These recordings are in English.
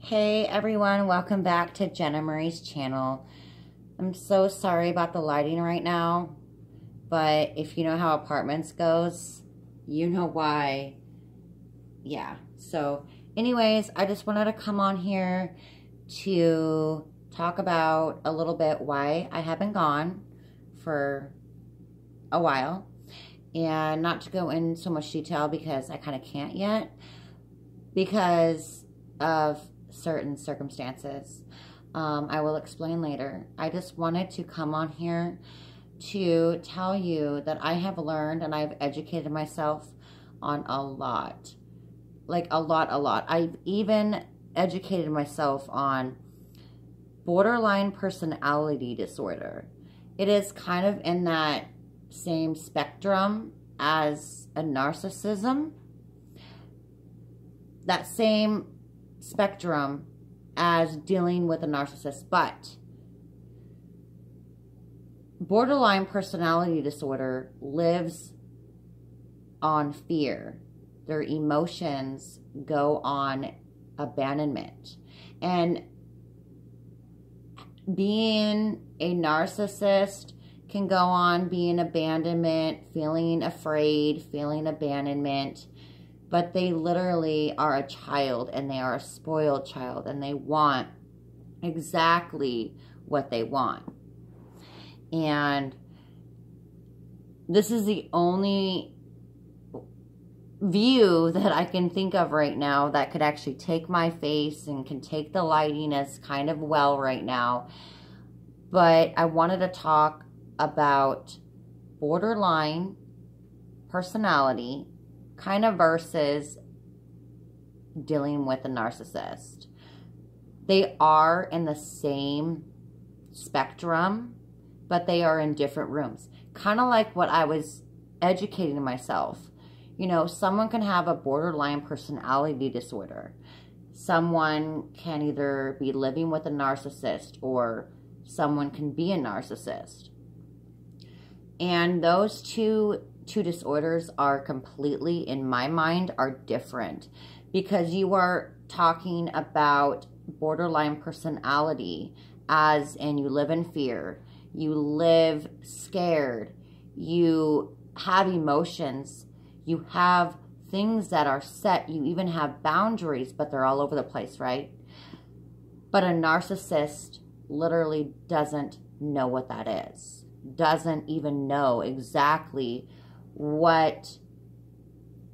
Hey everyone, welcome back to Jenna Marie's channel. I'm so sorry about the lighting right now, but if you know how apartments goes, you know why. Yeah, so anyways, I just wanted to come on here to talk about a little bit why I have been gone for a while, and not to go in so much detail because I kind of can't yet because of certain circumstances. I will explain later. I just wanted to come on here to tell you that I have learned and I've educated myself on a lot. Like a lot. I've even educated myself on borderline personality disorder. It is kind of in that same spectrum as a narcissism. That same spectrum as dealing with a narcissist, but borderline personality disorder lives on fear. Their emotions go on abandonment. And being a narcissist can go on being abandonment, feeling afraid, feeling abandonment. But they literally are a child, and they are a spoiled child, and they want exactly what they want. And this is the only view that I can think of right now that could actually take my face and can take the lighting as kind of well right now. But I wanted to talk about borderline personality kind of versus dealing with a narcissist. They are in the same spectrum, but they are in different rooms. Kind of like what I was educating myself. You know, someone can have a borderline personality disorder. Someone can either be living with a narcissist, or someone can be a narcissist. And those two disorders are completely, in my mind, are different, because you are talking about borderline personality as in you live in fear, you live scared, you have emotions, you have things that are set, you even have boundaries, but they're all over the place, right? But a narcissist literally doesn't know what that is, doesn't even know exactly what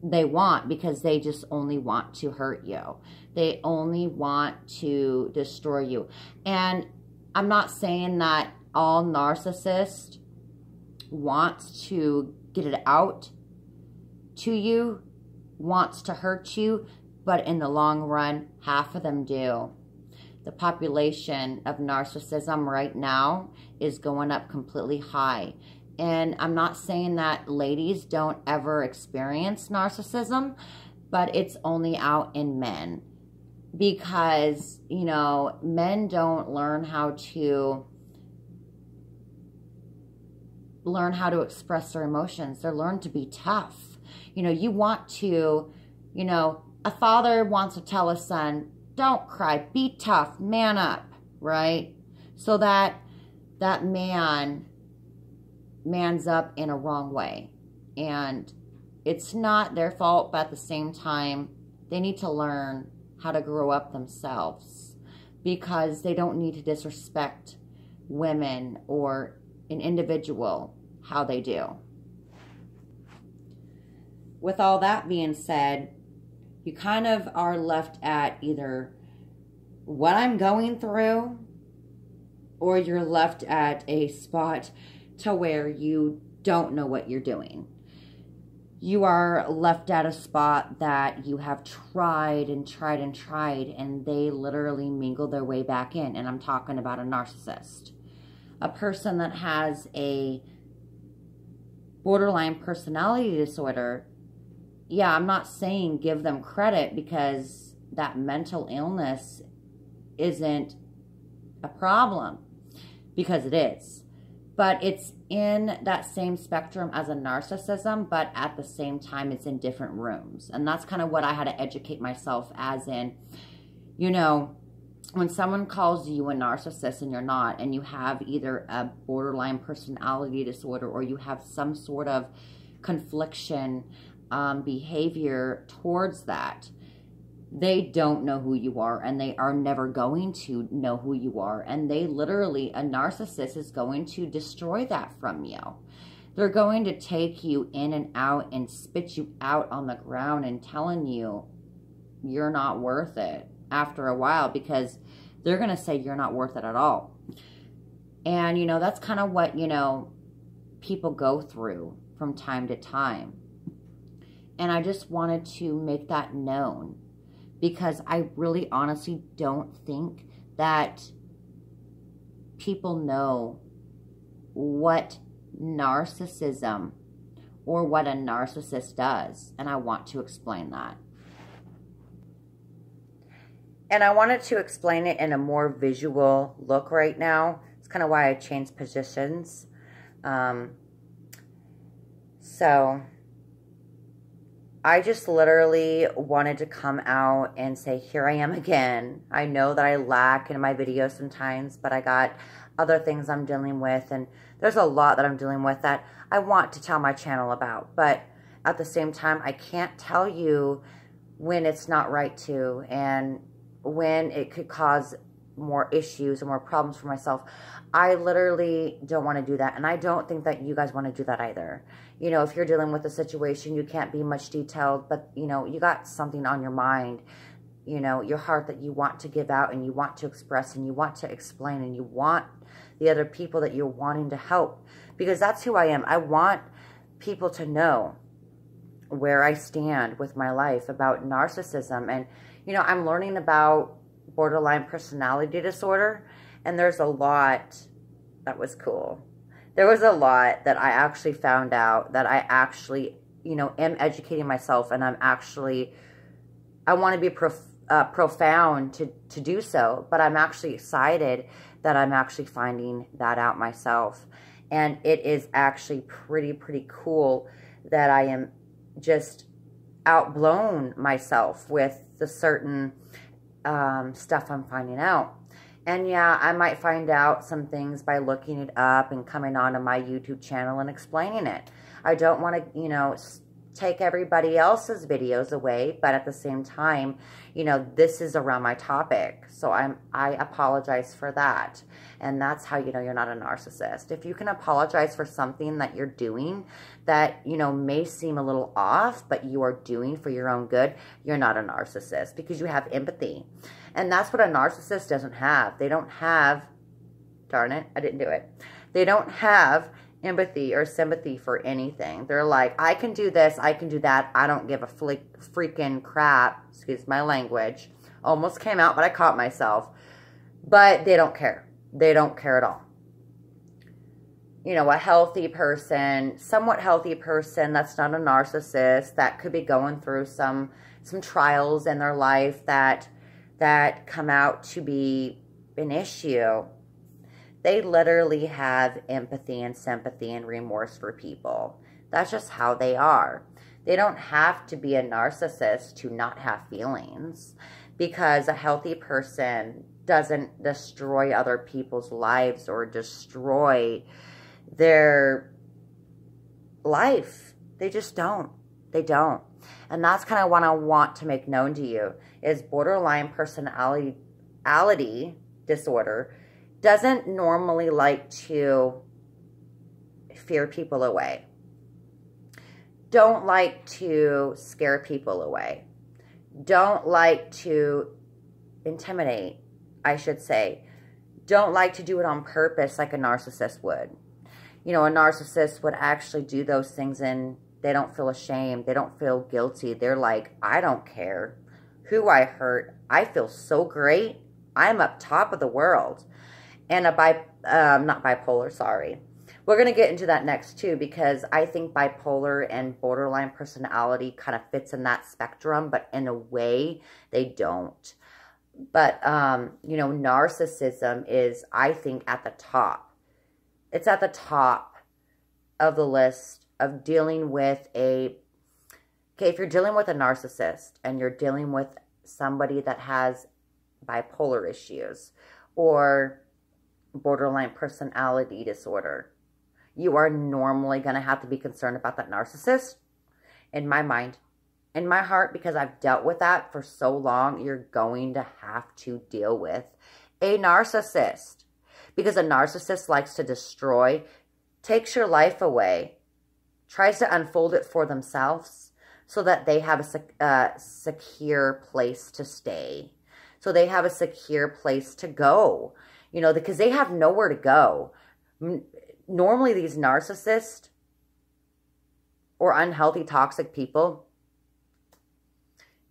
they want, because they just only want to hurt you. They only want to destroy you. And I'm not saying that all narcissists wants to get it out to you, wants to hurt you, but in the long run, half of them do. The population of narcissism right now is going up completely high. And I'm not saying that ladies don't ever experience narcissism, but it's only out in men. Because, you know, men don't learn how to express their emotions. They learn to be tough. You know, you want to, you know, a father wants to tell a son, don't cry, be tough, man up, right? So that man's up in a wrong way. And it's not their fault, but at the same time, they need to learn how to grow up themselves, because they don't need to disrespect women or an individual how they do. With all that being said, you kind of are left at either what I'm going through, or you're left at a spot to where you don't know what you're doing. You are left at a spot that you have tried, and they literally mingle their way back in. And I'm talking about a narcissist. A person that has a borderline personality disorder, yeah, I'm not saying give them credit, because that mental illness isn't a problem, because it is. But it's in that same spectrum as a narcissism, but at the same time, it's in different rooms. And that's kind of what I had to educate myself as in, you know, when someone calls you a narcissist and you're not, and you have either a borderline personality disorder or you have some sort of confliction behavior towards that, they don't know who you are, and they are never going to know who you are. And they literally, a narcissist is going to destroy that from you. They're going to take you in and out and spit you out on the ground and telling you you're not worth it after a while, because they're going to say you're not worth it at all. And, you know, that's kind of what, you know, people go through from time to time. And I just wanted to make that known, because I really honestly don't think that people know what narcissism or what a narcissist does. And I want to explain that. And I wanted to explain it in a more visual look right now. It's kind of why I changed positions. So I just literally wanted to come out and say, here I am again. I know that I lack in my videos sometimes, but I got other things I'm dealing with, and there's a lot that I'm dealing with that I want to tell my channel about. But at the same time, I can't tell you when it's not right to, and when it could cause more issues and more problems for myself. I literally don't want to do that, and I don't think that you guys want to do that either. You know, if you're dealing with a situation, you can't be much detailed, but, you know, you got something on your mind, you know, your heart that you want to give out and you want to express and you want to explain, and you want the other people that you're wanting to help, because that's who I am. I want people to know where I stand with my life about narcissism. And, you know, I'm learning about borderline personality disorder, and there's a lot that was cool. There was a lot that I actually found out that I actually, you know, am educating myself, and I'm actually, I want to be profound to do so, but I'm actually excited that I'm actually finding that out myself. And it is actually pretty cool that I am just outblown myself with the certain stuff I'm finding out. And yeah, I might find out some things by looking it up and coming onto my YouTube channel and explaining it. I don't want to, you know, take everybody else's videos away, but at the same time, you know, this is around my topic. So I apologize for that. And that's how you know you're not a narcissist. If you can apologize for something that you're doing that, you know, may seem a little off, but you are doing for your own good, you're not a narcissist, because you have empathy. And that's what a narcissist doesn't have. They don't have, darn it, I didn't do it. They don't have empathy or sympathy for anything. They're like, I can do this, I can do that. I don't give a freaking crap. Excuse my language. Almost came out, but I caught myself. But they don't care. They don't care at all. You know, a healthy person, somewhat healthy person that's not a narcissist, that could be going through some trials in their life that come out to be an issue. They literally have empathy and sympathy and remorse for people. That's just how they are. They don't have to be a narcissist to not have feelings, because a healthy person doesn't destroy other people's lives or destroy their life. They just don't. They don't. And that's kind of what I want to make known to you, is borderline personality disorder doesn't normally like to fear people away. Don't like to scare people away. Don't like to intimidate, I should say. Don't like to do it on purpose like a narcissist would. You know, a narcissist would actually do those things and they don't feel ashamed. They don't feel guilty. They're like, I don't care who I hurt. I feel so great. I'm up top of the world. And not bipolar, sorry. We're going to get into that next too, because I think bipolar and borderline personality kind of fits in that spectrum, but in a way they don't. But, you know, narcissism is, I think, at the top. It's at the top of the list of dealing with if you're dealing with a narcissist and you're dealing with somebody that has bipolar issues or borderline personality disorder. You are normally going to have to be concerned about that narcissist. In my mind, in my heart, because I've dealt with that for so long, you're going to have to deal with a narcissist. Because a narcissist likes to destroy, takes your life away, tries to unfold it for themselves so that they have a secure place to stay. So they have a secure place to go, you know, because they have nowhere to go. Normally these narcissists or unhealthy, toxic people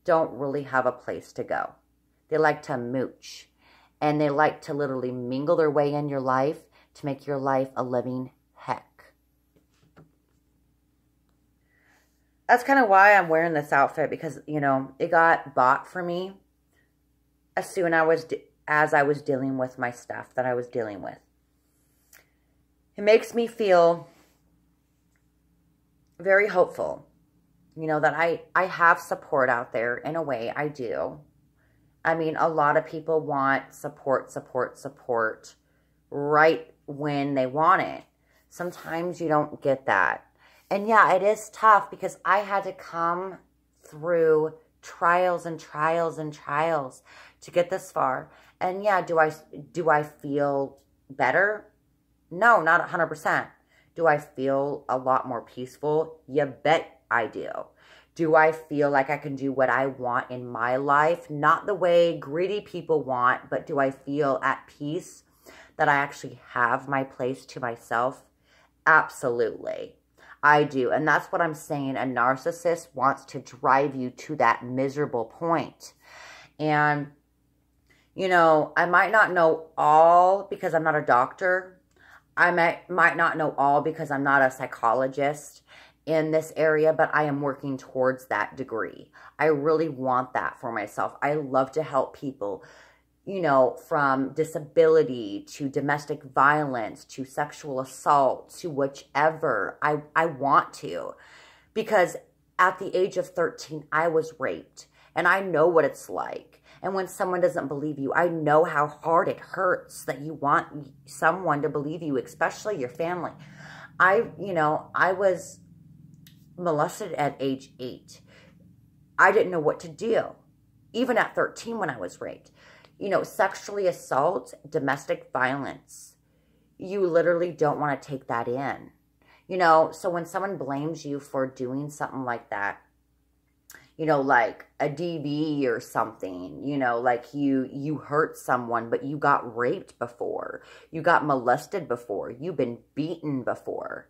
don't really have a place to go. They like to mooch, and they like to literally mingle their way in your life to make your life a living heck. That's kind of why I'm wearing this outfit, because, you know, it got bought for me as soon as I was dealing with my stuff that I was dealing with. It makes me feel very hopeful, you know, that I have support out there. In a way, I do. I mean, a lot of people want support right when they want it. Sometimes you don't get that. And yeah, it is tough because I had to come through trials and trials and trials to get this far. And yeah, do I feel better? No, not 100%. Do I feel a lot more peaceful? You bet I do. Do I feel like I can do what I want in my life? Not the way greedy people want, but do I feel at peace that I actually have my place to myself? Absolutely. I do. And that's what I'm saying. A narcissist wants to drive you to that miserable point. And, you know, I might not know all because I'm not a doctor. I might not know all because I'm not a psychologist in this area, but I am working towards that degree. I really want that for myself. I love to help people, you know, from disability to domestic violence to sexual assault to whichever. I want to, because at the age of 13, I was raped, and I know what it's like. And when someone doesn't believe you, I know how hard it hurts that you want someone to believe you, especially your family. I was molested at age 8. I didn't know what to do. Even at 13 when I was raped. You know, sexually assault, domestic violence. You literally don't want to take that in. You know, so when someone blames you for doing something like that, you know, like a DV or something, you know, like you hurt someone, but you got raped before. You got molested before. You've been beaten before.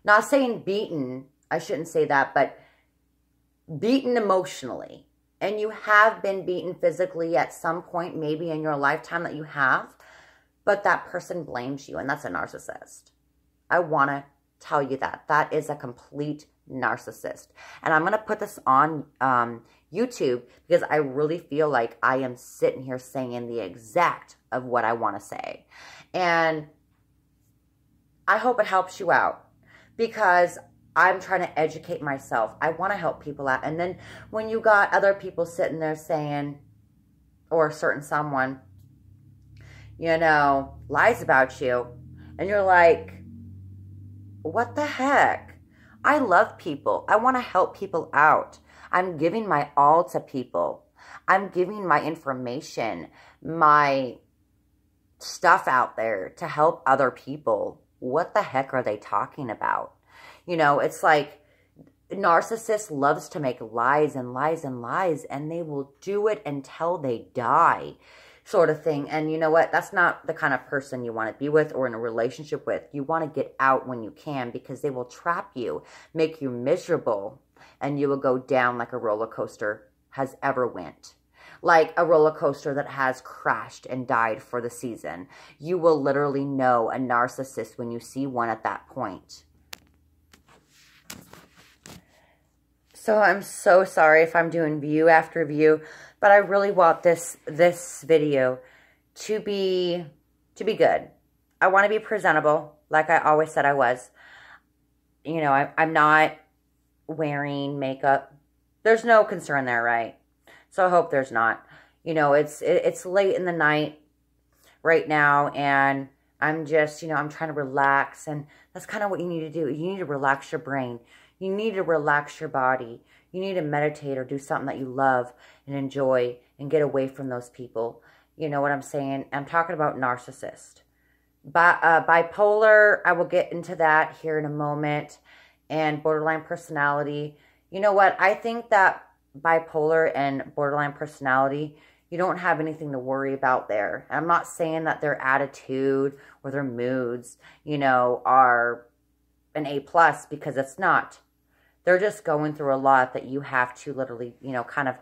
Not saying beaten, I shouldn't say that, but beaten emotionally. And you have been beaten physically at some point, maybe in your lifetime that you have, but that person blames you, and that's a narcissist. I want to tell you that. That is a complete narcissist. And I'm going to put this on YouTube because I really feel like I am sitting here saying the exact of what I want to say. And I hope it helps you out because I'm trying to educate myself. I want to help people out. And then when you got other people sitting there saying, or a certain someone, you know, lies about you, and you're like, what the heck? I love people. I want to help people out. I'm giving my all to people. I'm giving my information, my stuff out there to help other people. What the heck are they talking about? You know, it's like narcissist loves to make lies and lies and lies, and they will do it until they die, sort of thing. And you know what? That's not the kind of person you want to be with or in a relationship with. You want to get out when you can because they will trap you, make you miserable, and you will go down like a roller coaster has ever went. Like a roller coaster that has crashed and died for the season. You will literally know a narcissist when you see one at that point. So I'm so sorry if I'm doing view after view, but I really want this video to be good. I want to be presentable, like I always said I was. You know, I'm not wearing makeup. There's no concern there, right? So I hope there's not. You know, it's late in the night right now, and I'm just, you know, I'm trying to relax, and that's kind of what you need to do. You need to relax your brain. You need to relax your body. You need to meditate or do something that you love and enjoy and get away from those people. You know what I'm saying? I'm talking about narcissist. Bipolar, I will get into that here in a moment, and borderline personality. You know what? I think that bipolar and borderline personality, you don't have anything to worry about there. I'm not saying that their attitude or their moods, you know, are an A+, because it's not. They're just going through a lot that you have to literally, you know, kind of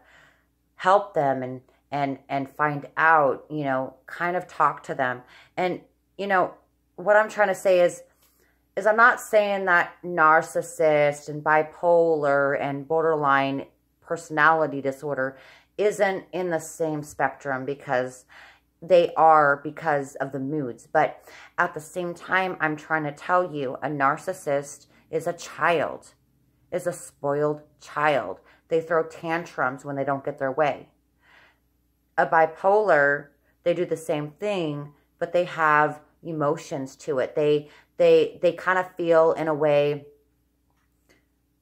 help them and find out, you know, kind of talk to them. And, you know, what I'm trying to say is I'm not saying that narcissist and bipolar and borderline personality disorder isn't in the same spectrum, because they are, because of the moods. But at the same time, I'm trying to tell you, a narcissist is a child, is a spoiled child. They throw tantrums when they don't get their way. A bipolar, they do the same thing, but they have emotions to it. They kind of feel, in a way,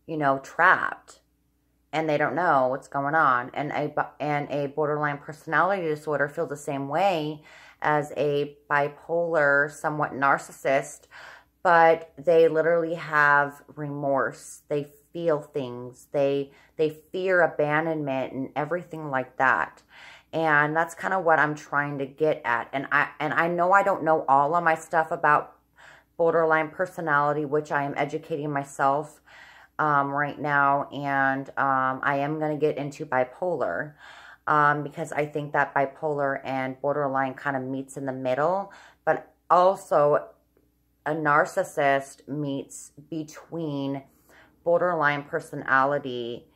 you know, trapped, and they don't know what's going on. And a borderline personality disorder feels the same way as a bipolar, somewhat narcissist, but they literally have remorse. They feel things. They fear abandonment and everything like that. And that's kind of what I'm trying to get at. And I know I don't know all of my stuff about borderline personality, which I am educating myself right now. And I am going to get into bipolar, because I think that bipolar and borderline kind of meets in the middle. But also, a narcissist meets between borderline personality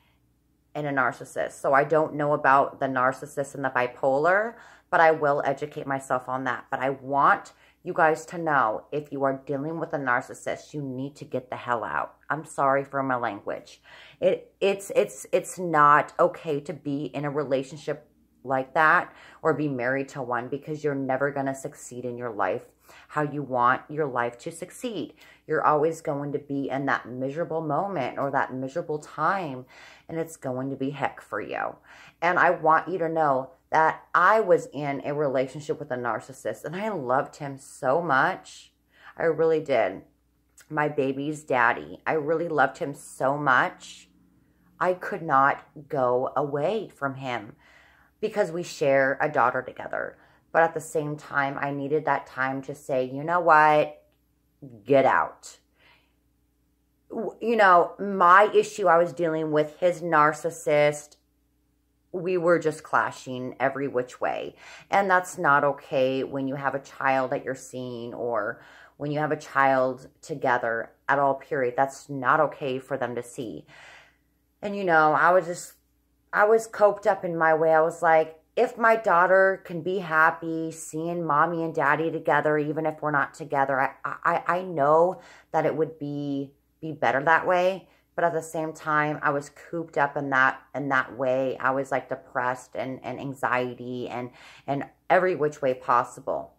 and a narcissist. So I don't know about the narcissist and the bipolar, but I will educate myself on that. But I want you guys to know, if you are dealing with a narcissist, you need to get the hell out. I'm sorry for my language. It's not okay to be in a relationship like that or be married to one, because you're never going to succeed in your life how you want your life to succeed. You're always going to be in that miserable moment or that miserable time, and it's going to be heck for you. And I want you to know that I was in a relationship with a narcissist, and I loved him so much. I really did. My baby's daddy. I really loved him so much. I could not go away from him, because we share a daughter together. But at the same time, I needed that time to say, you know what? Get out. You know, my issue, I was dealing with his narcissist. We were just clashing every which way. And that's not okay when you have a child that you're seeing, or when you have a child together at all, period. That's not okay for them to see. And, you know, I was coped up in my way. I was like, if my daughter can be happy seeing mommy and daddy together, even if we're not together, I know that it would be better that way. But at the same time, I was cooped up in that way. I was like depressed and anxiety and every which way possible.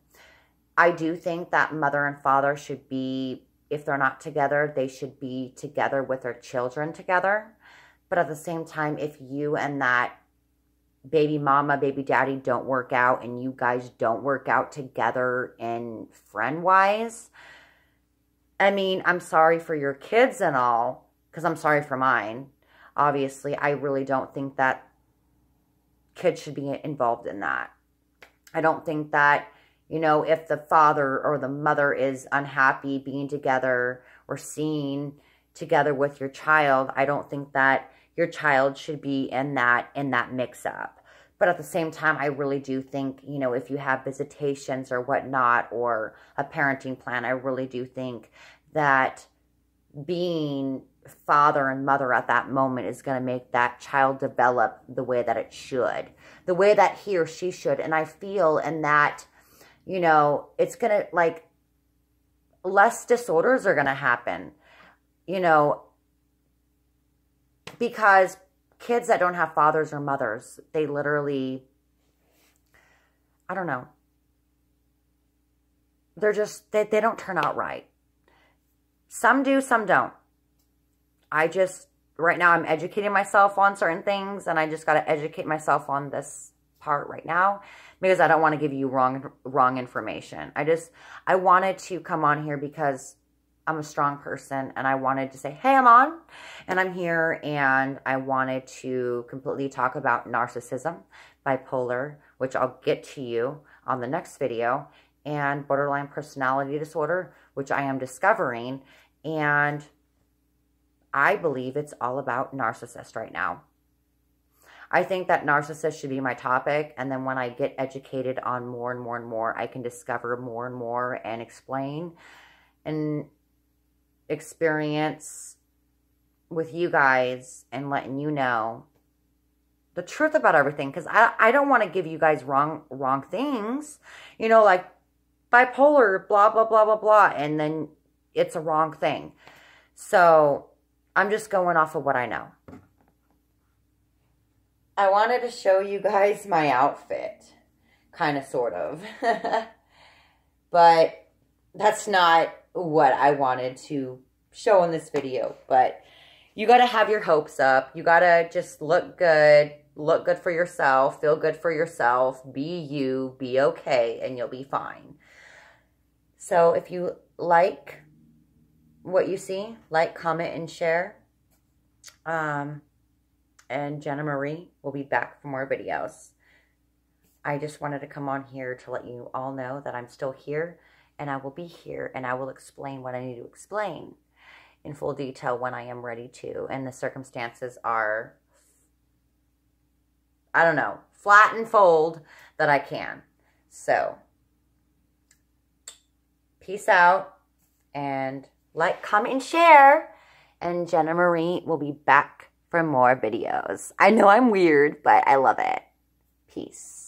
I do think that mother and father should be, if they're not together, they should be together with their children together. But at the same time, if you and that baby mama, baby daddy don't work out, and you guys don't work out together in friend-wise, I mean, I'm sorry for your kids and all, because I'm sorry for mine. Obviously, I really don't think that kids should be involved in that. I don't think that, you know, if the father or the mother is unhappy being together or seeing together with your child, I don't think that your child should be in that mix-up. But at the same time, I really do think, you know, if you have visitations or whatnot, or a parenting plan, I really do think that being father and mother at that moment is going to make that child develop the way that it should, the way that he or she should. And I feel in that, you know, it's going to, like, less disorders are going to happen, you know, because kids that don't have fathers or mothers, they literally I don't know. They're just, they don't turn out right. Some do, some don't. Right now I'm educating myself on certain things, and I just got to educate myself on this part right now because I don't want to give you wrong information. I wanted to come on here because I'm a strong person, and I wanted to say, hey, I'm on, and I'm here, and I wanted to completely talk about narcissism, bipolar, which I'll get to you on the next video, and borderline personality disorder, which I am discovering, and I believe it's all about narcissists right now. I think that narcissist should be my topic, and then when I get educated on more and more and more, I can discover more and more and explain and experience with you guys and letting you know the truth about everything, because I don't want to give you guys wrong things, you know, like bipolar, blah, blah, blah, blah, blah, and then it's a wrong thing. So I'm just going off of what I know. I wanted to show you guys my outfit, kind of, sort of. But that's not what I wanted to show in this video. But you got to have your hopes up. You got to just look good for yourself, feel good for yourself, be you, be okay, and you'll be fine. So if you like what you see, like, comment, and share. And Jenna Marie will be back for more videos. I just wanted to come on here to let you all know that I'm still here, and I will be here, and I will explain what I need to explain in full detail when I am ready to. And the circumstances are, I don't know, flat and fold that I can. So, peace out, and like, comment, and share. And Jenna Marie will be back for more videos. I know I'm weird, but I love it. Peace.